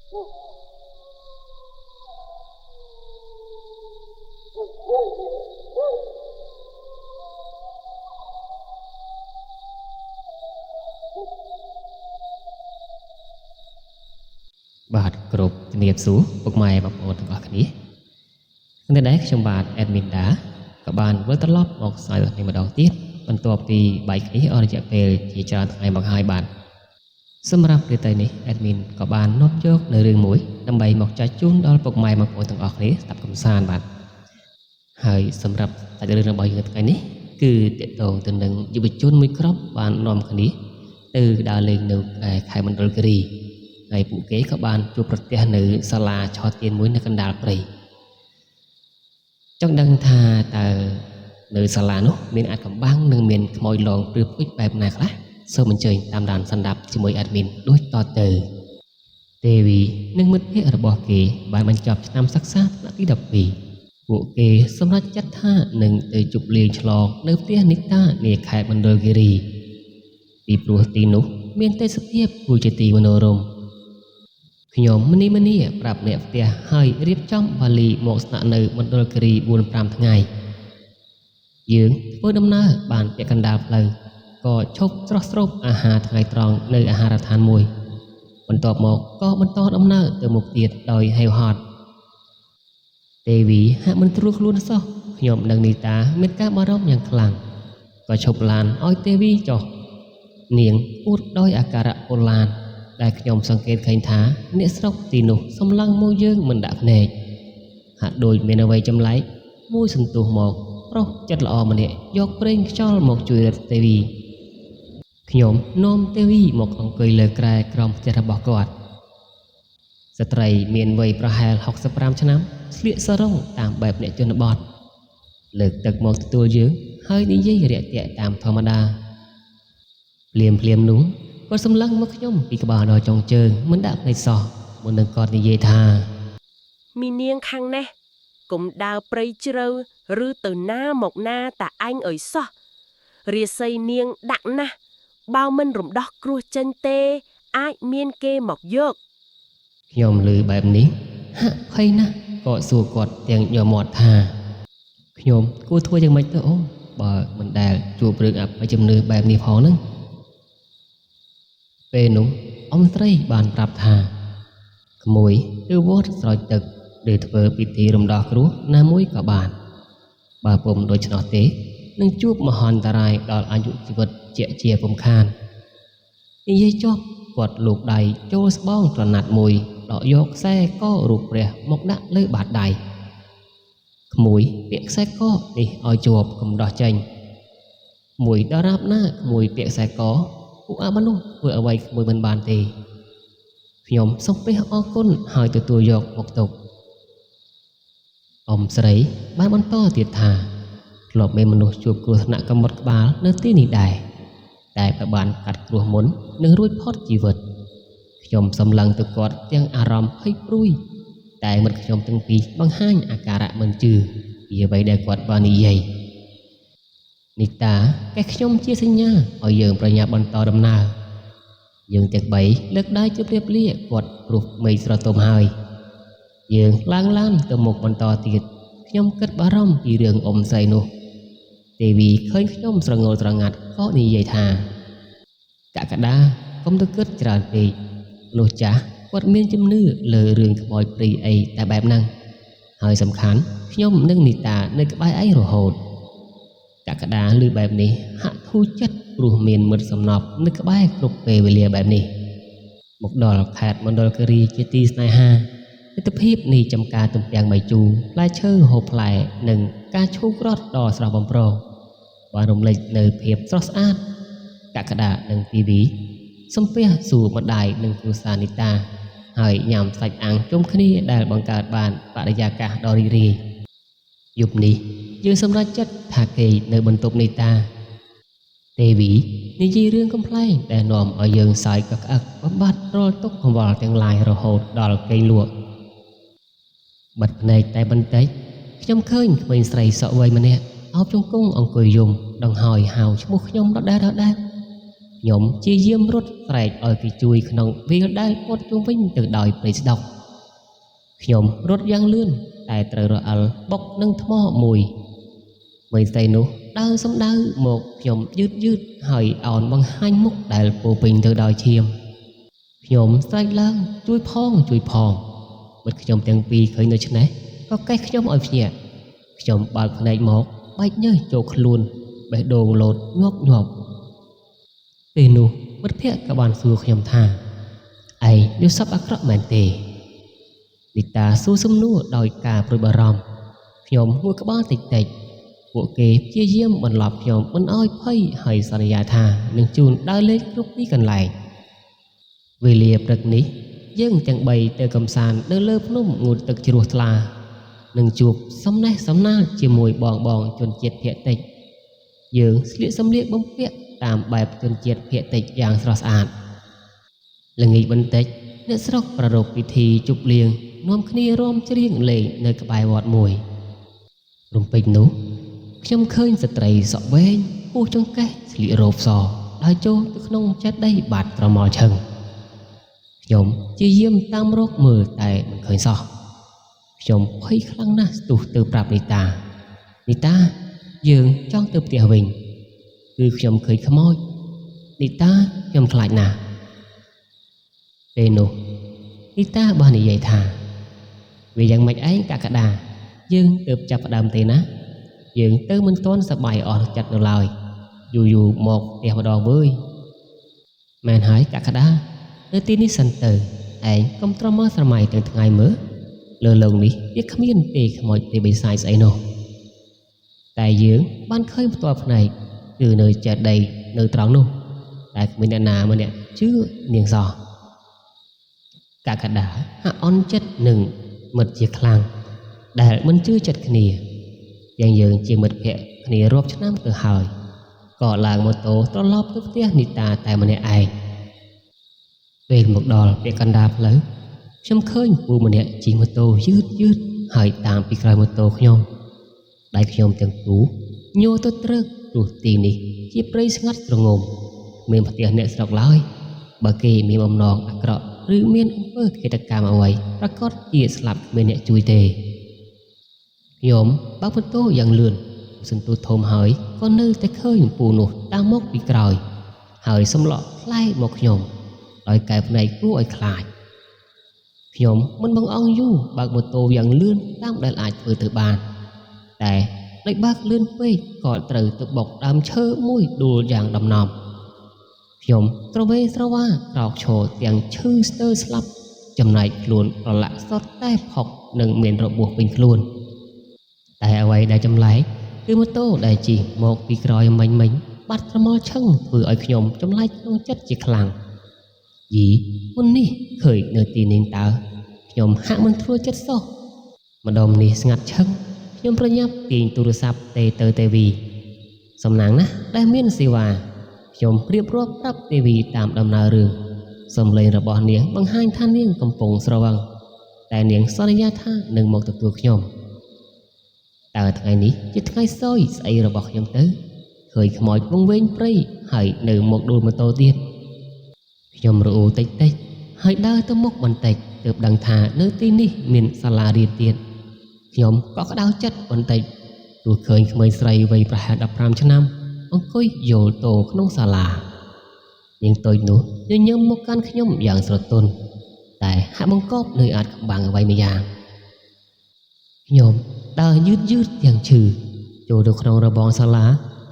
បាទគ្រប់ជំរាបសួរពុកម៉ែបងប្អូនទាំងអស់គ្នានៅដែរខ្ញុំបាទ admin ដាក៏បានវិលត្រឡប់មកស្ដាយនេះម្ដងទៀតបន្ទាប់ពីបាយគ្នាអស់រយៈពេលជាច្រើនថ្ងៃមកហើយបាទសម្រាប់ពេលនេះ admin ក៏បាននាំយកនៅរឿងមួយដើម្បីមកចែកជូនដល់ពុកម៉ែបងប្អូនទាំងអស់គ្នាស្ដាប់កំសាន្តបាទហើយសម្រាប់សាច់រឿងរបស់យើងថ្ងៃនេះគឺទាក់ទងទៅនឹងយុវជនមួយក្រុមបាននាំគ្នាទៅដើរលេងនៅខេត្តមណ្ឌលគិរីហើយពួកគេក៏បានជួបប្រទះនៅសាលាឆោទៀនមួយនៅកណ្ដាលព្រៃចង់ដឹងថាតើនៅសាលានោះមានអាចកំបាំងនិងមានខ្មោចលងព្រឺព្រួចបែបណាខ្លះសូមអញ្ជើញតាមដានសន្តាប់ជាមួយ admin ដូចតទៅទេវីនិងមិត្តភ័ក្តិរបស់គេបានបញ្ចប់ឆ្នាំសិក្សាថ្នាក់ទី12ពួកគេសម្រេចចិត្តថានឹងទៅជប់លៀងឆ្លងនៅផ្ទះនីតានាខេត្តមណ្ឌលគិរីពីព្រោះទីនោះមានទេសភាពគួរជាទីមនោរម្យខ្ញុំមនីប្រាប់អ្នកផ្ទះហើយរៀបចំវ៉ាលីមកស្នាក់នៅមណ្ឌលគិរី 4-5 ថ្ងៃយើងធ្វើដំណើរបានពាក់កណ្ដាលផ្លូវក៏ឈប់ស្រស់ស្រូបអាហារថ្ងៃត្រង់នៅអាហារដ្ឋានមួយបន្ទាប់មកក៏បន្តដំណើរទៅមុខទៀតដោយហេវហត់ទេវីហាក់មិនត្រួតខ្លួនសោះខ្ញុំនិងនីតាមានការបារម្ភយ៉ាងខ្លាំងក៏ឈប់ឡានឲ្យទេវីចុះនាងអួតដោយអាការៈពលឡានដែលខ្ញុំសង្កេតឃើញថាអ្នកស្រុកទីនោះសម្លឹងមកយើងមិនដាក់ភ្នែកហាក់ដូចមានអ្វីចម្លែកមួយសន្ទុះមកប្រុសចិត្តល្អម្នាក់យកប្រេងខ្យល់មកជួយរត់ទេវីខ្ញុំនាំទេវីមកអង្គុយលើក្រែក្រោមផ្ទះរបស់គាត់ស្ត្រីមានវ័យប្រហែល65ឆ្នាំស្លៀកសរងតាមបែបអ្នកជនបទលើកទឹកមកទទួលយើងហើយនិយាយរាក់ទាក់តាមធម្មតាភ្លាមនោះគាត់សម្លឹងមកខ្ញុំពីក្បាលដល់ចុងជើងមិនដាក់ភ្នែកសោះមុននឹងគាត់និយាយថាមីនាងខាងនេះកុំដើរព្រៃជ្រៅឬទៅណាមកណាតាអញអើយសោះរាសីនាងដាក់ណាស់បើមិនរំដោះគ្រោះចេញទេអាចមានគេមកយកខ្ញុំឮបែបនេះហាក់ភ័យណាស់ក៏សួរគាត់ទាំងញ័រមាត់ថាខ្ញុំគួរធ្វើយ៉ាងម៉េចទៅអូនបើមិនដែលជួបរឿងអបិយជំនឿបែបនេះផងហ្នឹងពេលនោះអ៊ំស្រីបានប្រាប់ថាក្មួយឬវត្តស្រោចទឹកឬធ្វើពិធីរំដោះគ្រោះណាមួយក៏បានបើពុំដូច្នោះទេនឹងជួបមហន្តរាយដល់អាយុជីវិតជាពុំខាននិយាយចុះគាត់លូកដៃចូលស្បោងក្រណាត់មួយដកយកខ្សែករូបព្រះមកដាក់លើបាតដៃក្មួយពាក់ខ្សែកនេះឲ្យជាប់កុំដោះចេញមួយដរាបណាក្មួយពាក់ខ្សែកពួកអមនុស្សធ្វើអ្វីក្មួយមិនបានទេខ្ញុំសូមព្រះអរគុណហើយទទួលយកមកទុកអ៊ំស្រីបានបន្តទៀតថាធ្លាប់មានមនុស្សជួបគ្រោះថ្នាក់កំបុតក្បាលនៅទីនេះដែរតែបានកាត់គ្រោះមុននិងរួចផុតជីវិតខ្ញុំសម្លឹងទៅគាត់ទាំងអារម្មណ៍ភ័យព្រួយតែមិត្តខ្ញុំទាំងពីរបង្ហាញអាការៈមិនជឿពីអ្វីដែលគាត់បាននិយាយនីតាកេះខ្ញុំជាសញ្ញាឲ្យយើងប្រញាប់បន្តដំណើរយើងទាំងបីលើកដៃជម្រាបលាគាត់ព្រោះមេឃស្រទុំហើយយើងឡើងឡានទៅមុខបន្តទៀតខ្ញុំគិតបារម្ភពីរឿងអ៊ំស្រីនោះទេវីឃើញខ្ញុំស្រងល់ស្រងាត់ក៏និយាយថាកក្កដាកុំទៅគិតច្រើនពេកនោះចាស់គាត់មានជំនឿលើរឿងខ្មោចព្រីអីតែបែបហ្នឹងហើយសំខាន់ខ្ញុំនិងនីតានៅក្បែរឯងរហូតកក្កដាឮបែបនេះហាក់ធូរចិត្តព្រោះមានមិត្តសំណប់នៅក្បែរគ្រប់ពេលវេលាបែបនេះមកដល់ខេត្តមណ្ឌលគិរីជាទីស្នេហាទិដ្ឋភាពនៃចំការទំពាំងបាយជូរផ្លែឈើហូបផ្លែនិងការឈូក្រត់ដ៏ស្រស់បំព្រងបានរំលេចនៅភាពស្រស់ស្អាតកក្កដានិងទីវីសំពះសួរម្ដាយនិងគ្រួសារនីតាហើយញ៉ាំសាច់អាំងជុំគ្នាដែលបង្កើតបានបរិយាកាសដ៏រីករាយយប់នេះយើងសម្រេចចិត្តថាគេនៅបន្ទប់នីតាទេវីនិយាយរឿងកំ pl ែងដែលនាំឲ្យយើងសើចក្អឹកបំបត្តិរាល់ទុក្ខកង្វល់ទាំងឡាយរហូតដល់គេងលក់បិទភ្នែកតែបន្តិចខ្ញុំឃើញក្មេងស្រីសក់វ័យម្នាក់អោបជង្គង់អង្គុយយំដង្ហើយហៅឈ្មោះខ្ញុំដដែល ខ្ញុំជាយាមរត់ស្រែកឲ្យគេជួយក្នុងវាលដែលពត់ជុំវិញទៅដោយព្រៃស្ដុកខ្ញុំរត់យ៉ាងលឿនតែត្រូវរអិលបុកនឹងថ្មមួយមេស្រីនោះដើរសំដៅមកខ្ញុំយឺតហើយអោនបង្ហាញមុខដែលពោពេញទៅដោយឈាមខ្ញុំស្រែកឡើងជួយផងមិត្តខ្ញុំទាំងពីរឃើញដូច្នេះក៏កេះខ្ញុំឲ្យភ្ញាក់ខ្ញុំបើកភ្នែកមកបែកញើសចូលខ្លួនបេះដូងលោតញាប់ពេលនោះមិត្តភក្តិក៏បានសួរខ្ញុំថាឯងមានសពអាក្រក់មែនទេនីតាសួរសំណួរដោយការព្រួយបារម្ភខ្ញុំងួតក្បាលតិចពួកគេព្យាយាមបន្លប់ខ្ញុំមិនឲ្យភ័យហើយសន្យាថានឹងជូនដើរលេងគ្រប់ទីកន្លែងវេលាព្រឹកនេះយើងទាំង3ទៅកំសាន្តនៅលើភ្នំងូតទឹកជ្រោះថ្លានឹងជួបសំណេះសំណាលជាមួយបងជនជាតិភាគតិចយើងស្លៀកសម្លៀកបំពាក់តាមបែបជនជាតិភាគតិចយ៉ាងស្រស់ស្អាតល្ងាចបន្តិចអ្នកស្រុកប្រារព្ធពិធីជប់លៀងនាំគ្នារាំច្រៀងលេងនៅក្បែរវត្តមួយរំពេចនោះខ្ញុំឃើញស្ត្រីសក់វែងពោះចង្កេះស្លៀករ៉ូបសដើរចូលទៅក្នុងចេតិយបាត់ត្រមល់ឈឹងខ្ញុំជាយាមតាមរកមើលតែមិនឃើញសោះខ្ញុំភ័យខ្លាំងណាស់ស្ទុះទៅប្រាប់នីតាយើងចង់ទៅផ្ទះវិញគឺខ្ញុំឃើញខ្មោចនីតាខ្ញុំខ្លាចណាស់ពេលនោះនីតាបាននិយាយថាវាយ៉ាងម៉េចឯងកក្កដាយើងទើបចាប់ផ្ដើមទេណាយើងទៅមិនទាន់សប្បាយអស់ចិត្តនៅឡើយយូរមកផ្ទះម្ដងវើយមែនហើយកក្កដានៅទីនេះសិនទៅឯងកុំត្រមើស្រមៃទាំងថ្ងៃមើលលើលោកនេះវាគ្មានទេខ្មោចទេបិសាចស្អីនោះតែយើងបានឃើញផ្ទាល់ភ្នែកគឺនៅចេតិយនៅត្រង់នោះតែគ្មានអ្នកណាម្នាក់ជឿនាងសោះកក្កដាហាក់អន់ចិត្តនឹងមិត្តជាខ្លាំងដែលមិនជឿចិត្តគ្នាយ៉ាងយើងជាមិត្តភក្តិគ្នារាប់ឆ្នាំទៅហើយក៏ឡើងម៉ូតូត្រឡប់ទៅផ្ទះនីតាតែម្នាក់ឯងពេលមកដល់ពាក់កណ្ដាលផ្លូវខ្ញុំឃើញពូម្នាក់ជិះម៉ូតូយឺតហើយតាមពីក្រោយម៉ូតូខ្ញុំដៃខ្ញុំទាំងគូញ័រទៅត្រឹកព្រោះទីនេះជាព្រៃស្ងាត់ស្រងំមានផ្ទះអ្នកស្រុកឡើយបើគេមានបំណងអាក្រក់ឬមានអំពើឃាតកម្មអ្វីប្រកាសជាស្លាប់គ្មានអ្នកជួយទេខ្ញុំបើកម៉ូតូយ៉ាងលឿនសន្ទុះធំហើយក៏នៅតែឃើញពូនោះតាមមកពីក្រោយហើយសម្លក់ផ្លែមកខ្ញុំដោយកែភ្នែកគួរឲ្យខ្លាចខ្ញុំមិនបង្អង់យូរបើកម៉ូតូយ៉ាងលឿនតាមដែលអាចធ្វើទៅបានតែដោយបើកលឿនពេកក៏ត្រូវទៅបុកដើមឈើមួយដួលយ៉ាងដំណំខ្ញុំត្រវេស្រវាក្រោកឈរទាំងឈឺស្ទើរស្លាប់ចំណែកខ្លួនប្រឡាក់សុទ្ធតែផុកនិងមានរបួសពេញខ្លួនតែអ្វីដែលចម្លែកគឺម៉ូតូដែលជិះមកពីក្រោយមិញបាត់ត្រមល់ឈឹងធ្វើឲ្យខ្ញុំចម្លែកក្នុងចិត្តជាខ្លាំងយីមុននេះឃើញនៅទីនេះតើខ្ញុំហាក់មិនធ្វើចិត្តសោះម្ដុំនេះស្ងាត់ឈឹងខ្ញុំប្រញាប់ទាញទូរស័ព្ទទៅទេវីសំណាងណាស់ដែលមានសេវាខ្ញុំរៀបរាប់ប្រាប់ទេវីតាមដំណើររឿងសំឡេងរបស់នាងបង្ហាញថានាងកំពុងស្រវឹងតែនាងសន្យាថានឹងមកទទួលខ្ញុំតើថ្ងៃនេះជាថ្ងៃសោយស្អីរបស់ខ្ញុំទៅឃើញខ្មោចវង្វេងព្រៃហើយនៅមកដួលម៉ូតូទៀតខ្ញុំរអ៊ូតិចហើយដើរទៅមុខបន្តិចទើបដឹងថានៅទីនេះមានសាលារៀនទៀតខ្ញុំក៏ក្តៅចិត្តបន្តិចទោះឃើញក្មេងស្រីវ័យប្រហែល15ឆ្នាំអង្គុយយល់តោក្នុងសាលានាងតូចនោះញញឹមមកកាន់ខ្ញុំយ៉ាងស្រទន់តែហាក់បង្កប់នៅអាចក្បាំងអ្វីមួយយ៉ាងខ្ញុំដើរយឺតទាំងឈឺចូលទៅក្នុងរបងសាលា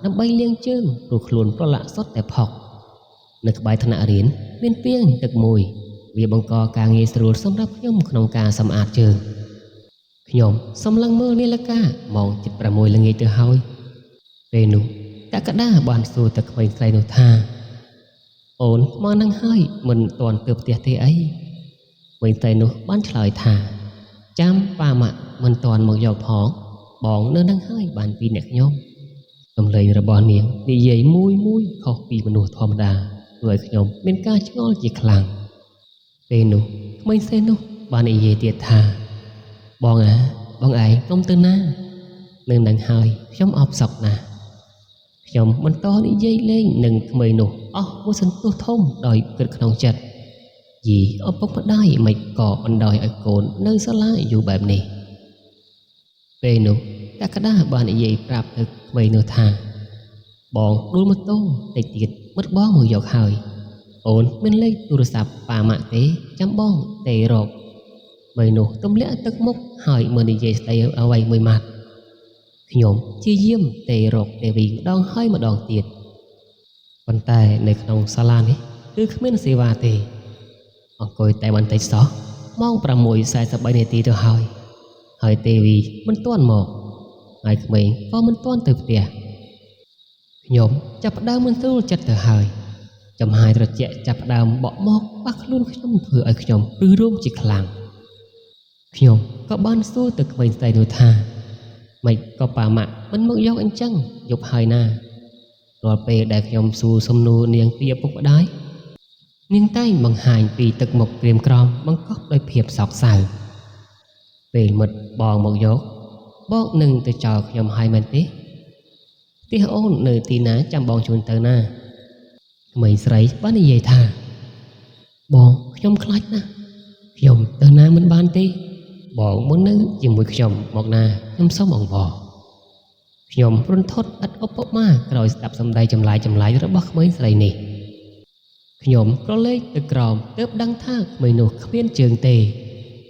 ដើម្បីលាងជើងព្រោះខ្លួនប្រឡាក់សុទ្ធតែផុកនៅក្បែរថ្នាក់រៀនមានពាងទឹកមួយវាបង្កការងាយស្រួលសម្រាប់ខ្ញុំក្នុងការសម្អាតជើងខ្ញុំសម្លឹងមើលនាឡិកាម៉ោង 7:06 ល្ងាចទៅហើយពេលនោះកក្កដាបានសួរទៅក្មេងស្រីនោះថាអូនមកនឹងហើយមិនទាន់ទៅផ្ទះទេអីក្មេងស្រីនោះបានឆ្លើយថាចាំប៉ាម៉ាក់មិនទាន់មកយកផងបងនៅនឹងហើយបានពីអ្នកខ្ញុំសំឡេងរបស់នាងនិយាយមួយខុសពីមនុស្សធម្មតាធ្វើឲ្យខ្ញុំមានការឆ្ងល់ជាខ្លាំងពេលនោះក្មេងស្រីនោះបាននិយាយទៀតថាបងឯងកុំទៅណានឹងហើយខ្ញុំអបសក់ណាស់ ខ្ញុំបន្តនិយាយលេងនឹងក្មេងនោះអស់មួយសន្ទុះធំដោយគិតក្នុងចិត្តយីឪពុកម្ដាយមិនក៏បណ្ដោយឲ្យកូននៅសាលាយូរបែបនេះពេលនោះកាកដាបាននិយាយប្រាប់ទៅក្មេងនោះថាបងដួលម៉ូតូតិចទៀតមិត្តបងមកយកហើយអូនមានលេខទូរស័ព្ទប៉ាម៉ាក់ទេចាំបងទេរកក្មេងនោះទម្លាក់ទឹកមុខហើយមើលនិយាយស្ដីអ្វីមួយម៉ាត់ខ្ញុំជាយាមទេរកទេវីម្ដងហើយម្ដងទៀតប៉ុន្តែនៅក្នុងសាលានេះគឺគ្មានសេវាទេអង្គុយតែបន្តិចសោះម៉ោង 6:43 នាទីទៅហើយទេវីមិនទាន់មកហើយក្មេងក៏មិនទាន់ទៅផ្ទះខ្ញុំចាប់ផ្ដើមមិនស្រួលចិត្តទៅហើយចំហាយត្រជាក់ចាប់ផ្ដើមបក់មកប៉ះខ្លួនខ្ញុំធ្វើឲ្យខ្ញុំព្រឺរោមជាខ្លាំងខ្ញុំក៏បានសួរទៅក្មេងស្រីនោះថាម៉េចក៏ប៉ាម៉ាក់មិនមកយកអញ្ចឹងយប់ហើយណារាល់ពេលដែលខ្ញុំសួរសំណួរនាងពីឪពុកម្ដាយនាងតែងបង្ហាញពីទឹកមុខក្រៀមក្រំបង្កប់ដោយភាពសោកសៅពេលមិត្តបងមកយកបងនឹងទៅចោលខ្ញុំហើយមែនទេផ្ទះអូននៅទីណាចាំបងជូនទៅណាក្មេងស្រីបាននិយាយថាបងខ្ញុំខ្លាចណាស់ខ្ញុំទៅណាមិនបានទេបងមុននៅជាមួយខ្ញុំមកណាខ្ញុំសូមអង្វរខ្ញុំរន្ធត់ឥតឧបមាក្រោយស្ដាប់សម្ដីចម្លាយរបស់ក្មេងស្រីនេះខ្ញុំក៏លេចទៅក្រោមទើបដឹងថាក្មេងនោះគ្មានជើងទេ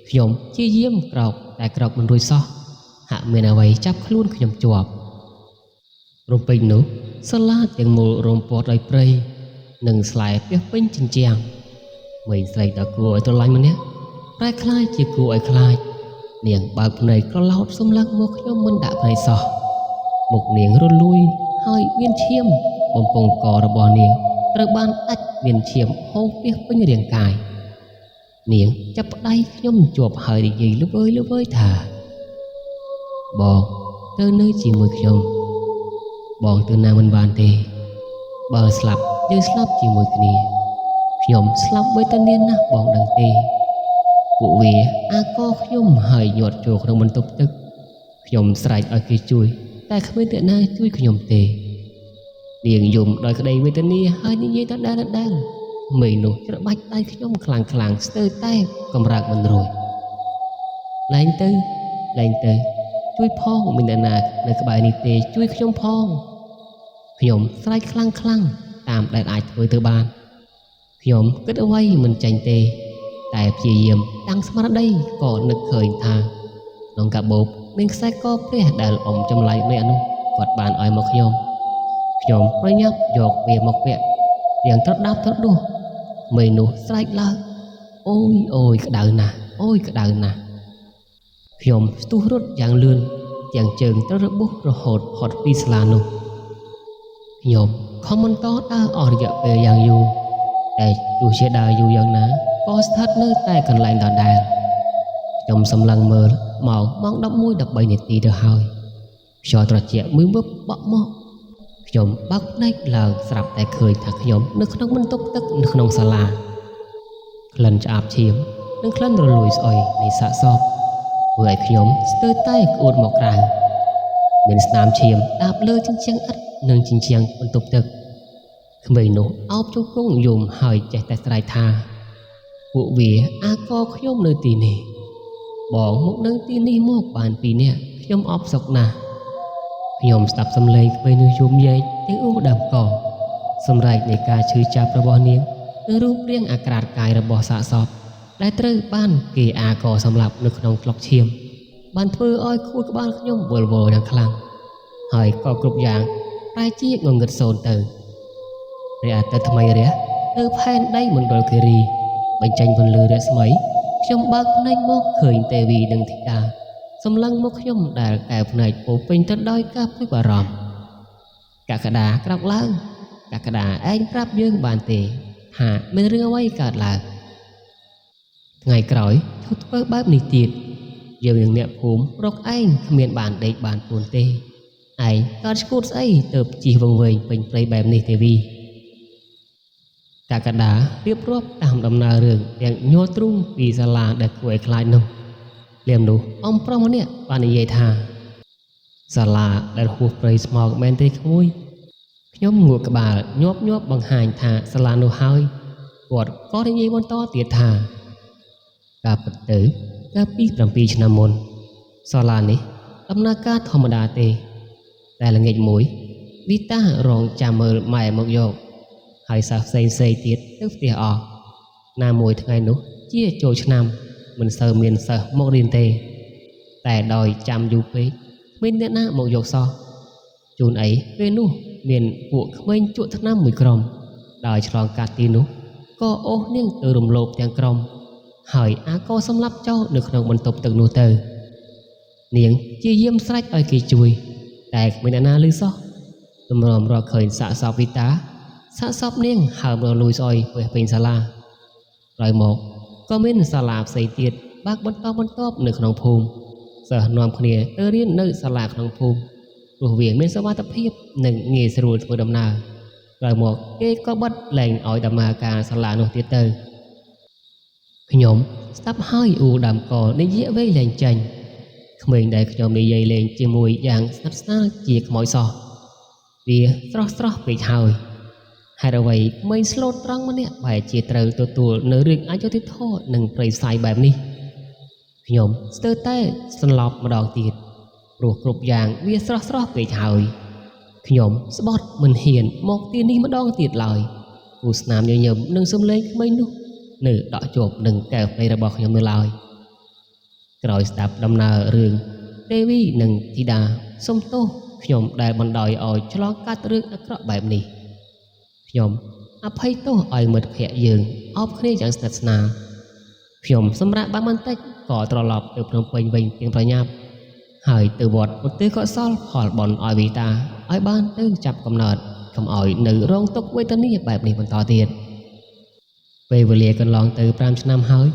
ខ្ញុំជាយាមក្រោកតែក្រោកមិនរួចសោះហាក់មានអ្វីចាប់ខ្លួនខ្ញុំជាប់រំពេញនោះសាលាទាំងមូលរំពាត់ដោយព្រៃនិងស្លែពាសពេញជញ្ជាំងក្មេងស្រីដ៏គួរឲ្យស្រឡាញ់ម្នាក់ប្រែខ្លាចជាគួរឲ្យខ្លាចនាងបើកភ្នែកក៏ឡោតសម្លឹងមកខ្ញុំមិនដាក់ភ្នែកសោះមុខនាងរលួយហើយមានឈាមបំពង់ករបស់នាងត្រូវបានដាច់មានឈាមហូរពាសពេញរាងកាយនាងចាប់ផ្ដៃខ្ញុំជាប់ហើយនិយាយលឺវើយថាបងទៅនៅជាមួយខ្ញុំបងទៅណាមិនបានទេបើស្លាប់យើងស្លាប់ជាមួយគ្នាខ្ញុំស្លាប់វេទនាណាស់បងដឹងទេពួកវាអាកខ្ញុំហើយញាត់ចូលក្នុងបន្ទប់ទឹកខ្ញុំស្រែកឲ្យគេជួយតែគ្មានអ្នកណាជួយខ្ញុំទេនាងយំដោយក្តីវេទនាហើយនិយាយដដែលមេនោះច្របាច់ដៃខ្ញុំខ្លាំងស្ទើរតែកម្រើកមិនរួចឡើងទៅជួយផងមានអ្នកណានៅក្បែរនេះទេជួយខ្ញុំផងខ្ញុំស្រែកខ្លាំងតាមដែលអាចធ្វើទៅបានខ្ញុំគិតអ្វីមិនចាញ់ទេតែព្យាយាមតាំងស្មារតីក៏នឹកឃើញថាក្នុងកាបូបមានខ្សែកព្រះដែលអ៊ំចម្លែកម្នាក់នោះគាត់បានឲ្យមកខ្ញុំប្រញាប់យកវាមកពាក់យ៉ាងត្រដាប់ត្រដួសមេនោះស្រែកឡើងអូយក្តៅណាស់ខ្ញុំស្ទុះរត់យ៉ាងលឿនទាំងជើងត្រូវរបួសរហូតផុតពីសាលានោះខ្ញុំខំបន្តដើរអស់រយៈពេលយ៉ាងយូរតែទោះជាដើរយូរយ៉ាងណាក៏ស្ថិតនៅតែកន្លែងដដែលខ្ញុំសម្លឹងមើលម៉ោង 11:13 នាទីទៅហើយខ្យល់ត្រជាក់មួយវឹបបក់មកខ្ញុំបើកភ្នែកឡើងស្រាប់តែឃើញថាខ្ញុំនៅក្នុងបន្ទប់ទឹកនៅក្នុងសាលាក្លិនឆ្អាបឈាមនិងក្លិនរលួយស្អុយនៃសាកសពធ្វើឲ្យខ្ញុំស្ទើរតែក្អួតមកក្រៅមានស្នាមឈាមដាបលើជញ្ជាំងឥដ្ឋនិងជញ្ជាំងបន្ទប់ទឹកក្មេងនោះអោបជង្គង់យំហើយចេះតែស្រែកថាពួកវាអាកខ្ញុំនៅទីនេះបងមកនៅទីនេះមកបាន2នាក់ខ្ញុំអបសុកណាស់ខ្ញុំស្ដាប់សំឡេងក្មេងនោះយំយែកទាំងអ៊ូដើមកសម្រែកនៃការឈឺចាប់របស់នាងនិងរូបរាងអាក្រាតកាយរបស់សាកសពដែលត្រូវបានគេអាកសម្លាប់នៅក្នុងក្លុកឈាមបានធ្វើឲ្យខួរក្បាលខ្ញុំវល់យ៉ាងខ្លាំងហើយក៏គ្រប់យ៉ាងប្រែជាងងឹតសូន្យទៅព្រះអាទិត្យថ្មីរះនៅផែនដីមណ្ឌលគិរីបញ្ចេញពន្លឺរស្មីខ្ញុំបើកភ្នែកមកឃើញទេវីនិងធីតាសម្លឹងមកខ្ញុំដែលកែភ្នែកពោពេញទៅដោយការព្រួយបារម្ភកក្កដាក្រោកឡើងកក្កដាឯងប្រាប់យើងបានទេថាមានរឿងអ្វីកើតឡើងថ្ងៃក្រោយធ្វើបែបនេះទៀតយើងនឹងអ្នកភូមិរកឯងគ្មានបានដេកបានពួនទេឯងកើតឈួតស្អីទៅជិះវង្វេងពេញព្រៃបែបនេះទេវីកក្កដារៀបរាប់តាមដំណើររឿងទាំងញ័រទ្រូងពីសាលាដែលគួរឲ្យខ្លាចនោះលៀមនោះអ៊ំប្រុសម្នាក់បាននិយាយថាសាលាដែលហួសព្រៃស្មោកមែនទេក្មួយ ខ្ញុំងក់ក្បាលញាប់បង្ហាញថាសាលានោះហើយគាត់ក៏និយាយបន្តទៀតថាការពិតទៅកាលពី7ឆ្នាំមុនសាលានេះដំណើរការធម្មតាទេតែល្ងាចមួយវីតារងចាំមើលម៉ែមកយកហើយសិស្សផ្សេងទៀតទៅផ្ទះអស់ណាមួយថ្ងៃនោះជាចូលឆ្នាំមិនសូវមានសិស្សមករៀនទេតែដោយចាំយូរពេកគ្មានអ្នកណាមកយកសោះជួនអីពេលនោះមានពួកក្មេងជក់ថ្នាំមួយក្រុមដោយឆ្លងកាត់ទីនោះក៏អូសនាងទៅរំលោភទាំងក្រុមហើយអាក៏សម្លាប់ចោលនៅក្នុងបន្ទប់ទឹកនោះទៅនាងជាយាមស្រេចឲ្យគេជួយតែគ្មានអ្នកណាឮសោះតម្រាំរកឃើញសាកសពវីតាសាកសពនាងហើមរលួយស្អុយពេញសាលាក្រោយមកក៏មានសាលាផ្សេងទៀតបើកបន្តនៅក្នុងភូមិសិស្សនាំគ្នាទៅរៀននៅសាលាក្នុងភូមិព្រោះវាមានសុវត្ថិភាពនិងងាយស្រួលធ្វើដំណើរក្រោយមកគេក៏បិទលែងឲ្យដំណើរការសាលានោះទៀតទៅខ្ញុំស្ដាប់ហើយអ៊ូដើមកនិយាយវែងលែងចាញ់ក្មេងដែលខ្ញុំនិយាយលេងជាមួយយ៉ាងស្និទ្ធស្នាលជាខ្មោចសោះវាស្រស់ពេកហើយហេតុអ្វីក្មេងស្លូតត្រង់ម្នាក់បែរជាត្រូវទទួលនៅរឿងអយុត្តិធម៌និងប្រៃផ្សាយបែបនេះខ្ញុំស្ទើរតែសន្លប់ម្ដងទៀតព្រោះគ្រប់យ៉ាងវាស្រស់ពេកហើយខ្ញុំស្បត់មិនហ៊ានមកទីនេះម្ដងទៀតឡើយគូស្នាមញញឹមនឹងសំឡេងក្មេងនោះនៅដកជាប់នឹងកែវភ្នែករបស់ខ្ញុំនៅឡើយក្រោយស្ដាប់ដំណើររឿងទេវីនិងធីតាសុំទោសខ្ញុំដែលបណ្ដោយឲ្យឆ្លងកាត់រឿងអាក្រក់បែបនេះខ្ញុំអភ័យទោសឲ្យមិត្តភក្តិយើងអបគ្នាយ៉ាងស្និទ្ធស្នាលខ្ញុំសម្រាប់បានបន្តិចក៏ត្រឡប់ទៅភ្នំពេញវិញទាំងប្រញាប់ហើយទៅវត្តឧទ្ទិសកុសលផលបុណ្យឲ្យវីតាឲ្យបានទៅចាប់កំណើតកុំឲ្យនៅរងទុក្ខវេទនាបែបនេះបន្តទៀតពេលវេលាកន្លងទៅ5ឆ្នាំហើយ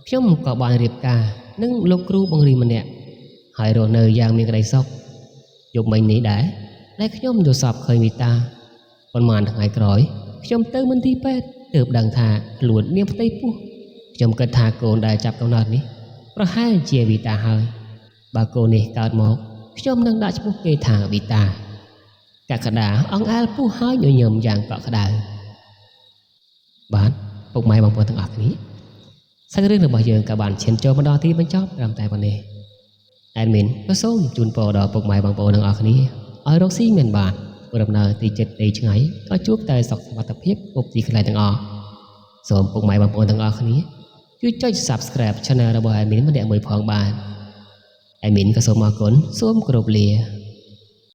ខ្ញុំក៏បានរៀបការនឹងលោកគ្រូបង្រៀនម្នាក់ហើយរស់នៅយ៉ាងមានក្តីសុខយប់មិញនេះដែរដែលខ្ញុំយល់សពឃើញវីតាប៉ុន្មានថ្ងៃក្រោយខ្ញុំទៅមន្ទីរពេទ្យទើបដឹងថាខ្លួនមានផ្ទៃពោះខ្ញុំគិតថាកូនដែលចាប់កំណើតនេះប្រហែលជាវីតាហើយបើកូននេះកើតមកខ្ញុំនឹងដាក់ឈ្មោះគេថាវីតាកក្កដាអង្អែលពោះហើយញញឹមយ៉ាងកក់ក្ដៅបាទពុកម៉ែបងប្អូនទាំងអស់គ្នាសាច់រឿងរបស់យើងក៏បានឈានចូលមកដល់ទីបញ្ចប់ត្រឹមតែប៉ុណ្ណេះអេដមីនក៏សូមជូនពរដល់ពុកម៉ែបងប្អូនទាំងអស់គ្នាឲ្យរកស៊ីមានបានព្រមដល់ទីចិត្តទីឆ្ងាយក៏ជួបតែសុខសុវត្ថិភាពគ្រប់ទីកន្លែងទាំងអស់សូមពុកម៉ែបងប្អូនទាំងអស់គ្នាជួយចុច Subscribe Channel របស់ Admin ម្នាក់មួយផងបាន Admin ក៏សូមអរគុណសូមគោរពលា